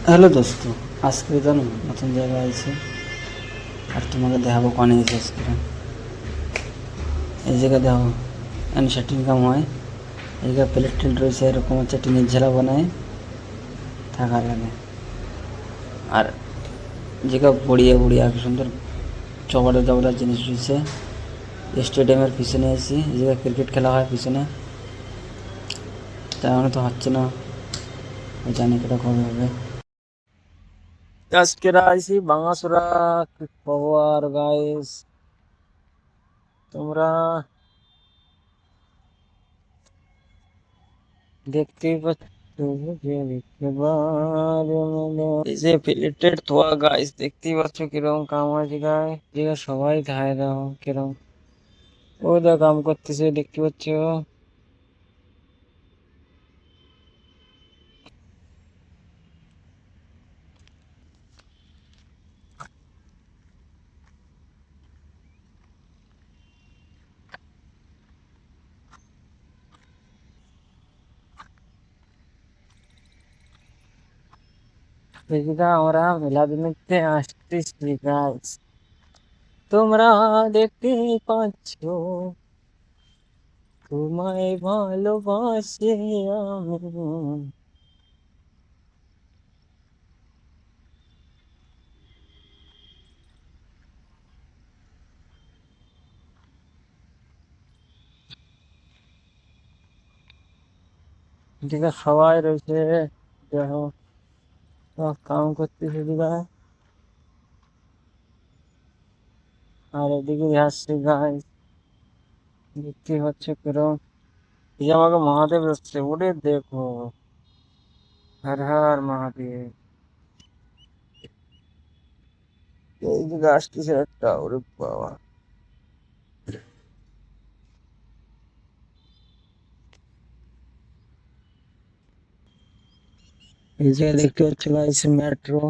Hello দোস্ত, আজকে জানো নতুন জায়গায় আছে আর তোমাকে দেখাবো কনে এসে আজকে। এই জায়গা দেখো, এখানে শার্ট ইনকাম হয়। এই জায়গায় প্লেট টেল রয়েছে, এরকম হচ্ছে টিনের ঝালা বানায় থাকার লাগে। আর জায়গা বড়িয়া বড়িয়া সুন্দর চবড়া চবড়া জিনিস রয়েছে। স্টেডিয়ামের পিছনে আছি, এই জায়গায় ক্রিকেট খেলা হয় পিছনে। তেমন তো হচ্ছে না, জানি কেটা কবে হবে। আজকে আইসি বাঙাসুরা। কি খবর গাইস? তোমরা দেখতেই পাচ্ছ যে এই যে প্লেটের ধোয়া গাইস, দেখতেই পাচ্ছ কিরকম কাম হয়েছে গায়ে। জায়গা সবাই ধায় দাও কিরকম ও দা কাম করতেছে, দেখতে পাচ্ছ। এদিকে আমরা মেলাদিনেতে আসতেছি গাইস, তোমরা দেখতে পাচ্ছ তোমায় ভালোবাসি আমি। এদিকে সবাই রয়েছে, দেখো সব কাম করতেছে এদিকে। আর এদিকে আসছে গাইস, দেখতে হচ্ছে কিরকম। এই যে আমাকে মহাদেব আসছে, ওরে দেখো। হর হর মহাদেব। এই দিকে আসতেছে একটা, ওরে বাবা। এই জায়গায় দেখতে হচ্ছে গাইস মেট্রো।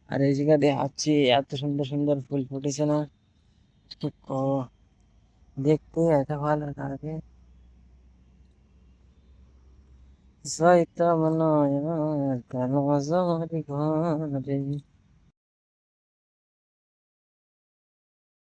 আর এই জায়গা দিয়ে হাঁটছি, এত সুন্দর সুন্দর ফুল ফুটেছে না, কি কও, দেখতে এত ভালো লাগে। যাইতাম না আর কেন যারি ঘরে।